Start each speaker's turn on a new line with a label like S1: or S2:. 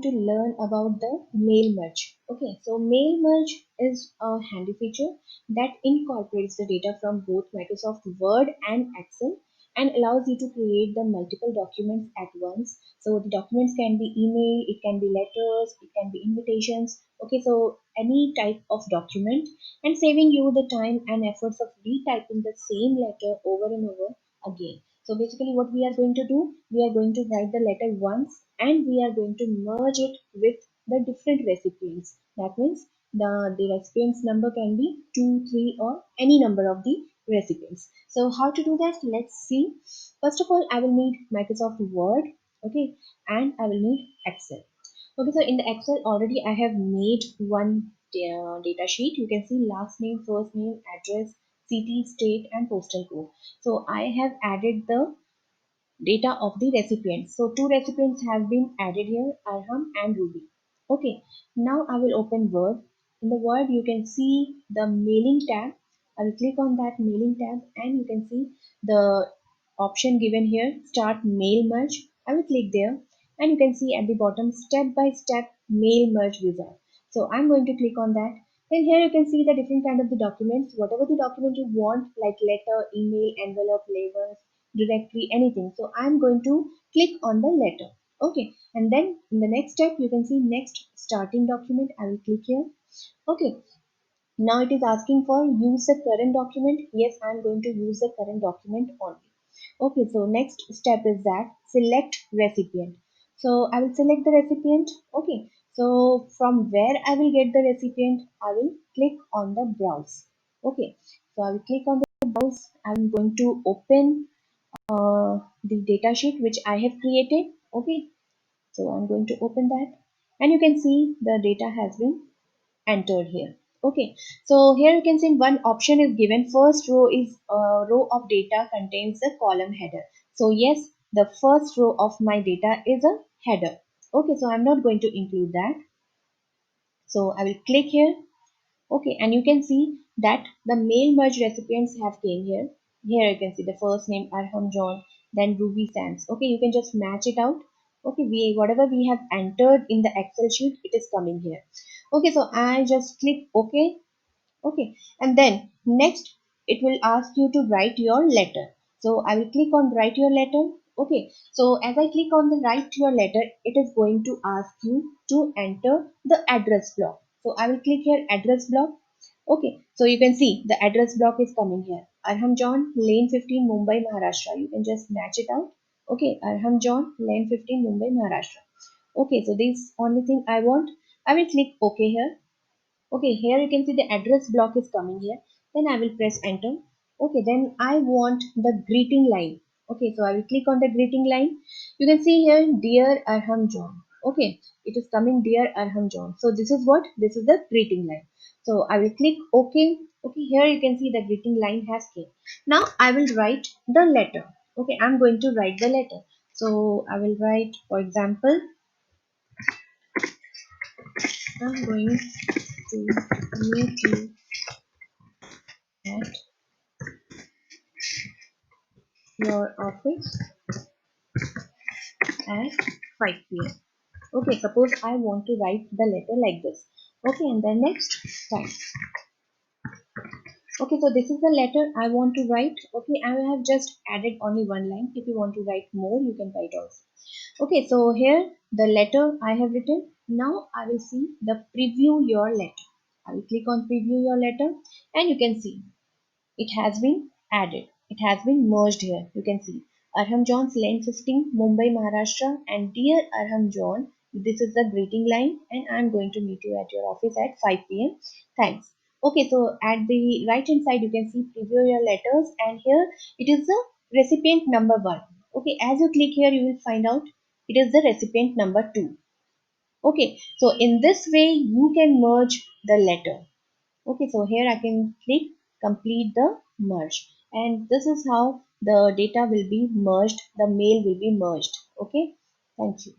S1: to learn about the mail merge. Okay, so mail merge is a handy feature that incorporates the data from both Microsoft Word and Excel and allows you to create the multiple documents at once. So the documents can be email, it can be letters, it can be invitations. Okay, so any type of document, and saving you the time and efforts of retyping the same letter over and over again. So basically what we are going to do, we are going to write the letter once and we are going to merge it with the different recipients. That means the recipients number can be 2, 3 or any number of the recipients. So how to do that? Let's see. First of all, I will need Microsoft Word, okay, and I will need Excel. Okay, so in the Excel already I have made one data sheet. You can see last name, first name, address, city, state, and postal code. So I have added the data of the recipients. So two recipients have been added here, Arham and Ruby. Okay, now I will open Word. In the Word, you can see the mailing tab. I will click on that mailing tab and you can see the option given here, start mail merge. I will click there and you can see at the bottom step by step mail merge wizard. So I'm going to click on that. Then here you can see the different kind of the documents, whatever the document you want, like letter, email, envelope, labels, directory, anything. So I'm going to click on the letter. Okay, and then in the next step you can see next starting document. I will click here. Okay, now it is asking for use the current document. Yes, I'm going to use the current document only. Okay, so next step is that select recipient. So I will select the recipient. Okay, so from where I will get the recipient, I will click on the browse. Okay, so I will click on the browse. I'm going to open the data sheet which I have created. Okay, so I'm going to open that and you can see the data has been entered here. Okay, so here you can see one option is given. First row is a row of data contains a column header. So yes, the first row of my data is a header. Okay, so I'm not going to include that. So I will click here. Okay, and you can see that the mail merge recipients have came here. Here you can see the first name Arham John, then Ruby Sands. Okay, you can just match it out. Okay, we whatever we have entered in the Excel sheet, it is coming here. Okay, so I just click OK. Okay, and then next it will ask you to write your letter. So I will click on write your letter. Okay, so as I click on the write your letter, it is going to ask you to enter the address block. So I will click here address block. Okay, so you can see the address block is coming here. Arham John, Lane 15, Mumbai, Maharashtra. You can just match it out. Okay, Arham John, Lane 15, Mumbai, Maharashtra. Okay, so this only thing I want. I will click OK here. Okay, here you can see the address block is coming here. Then I will press enter. Okay, then I want the greeting line. Okay, so I will click on the greeting line. You can see here, Dear Arham John. Okay, it is coming Dear Arham John. So this is what? This is the greeting line. So I will click OK. Okay, here you can see the greeting line has came. Now I will write the letter. Okay, I'm going to write the letter. So I will write, for example, I'm going to meet you at your office at 5 p.m. Okay, suppose I want to write the letter like this. Okay, and then next time. Okay, so this is the letter I want to write. Okay, I have just added only one line. If you want to write more, you can write also. Okay, so here the letter I have written. Now I will see the preview your letter. I will click on preview your letter and you can see it has been added. It has been merged here. You can see Arham John's Lane 15, Mumbai, Maharashtra, and Dear Arham John, this is the greeting line, and I'm going to meet you at your office at 5 p.m. Thanks. Okay, so at the right hand side, you can see preview your letters, and here it is the recipient number 1. Okay, as you click here, you will find out it is the recipient number 2. Okay, so in this way, you can merge the letter. Okay, so here I can click complete the merge, and this is how the data will be merged, the mail will be merged. Okay, thank you.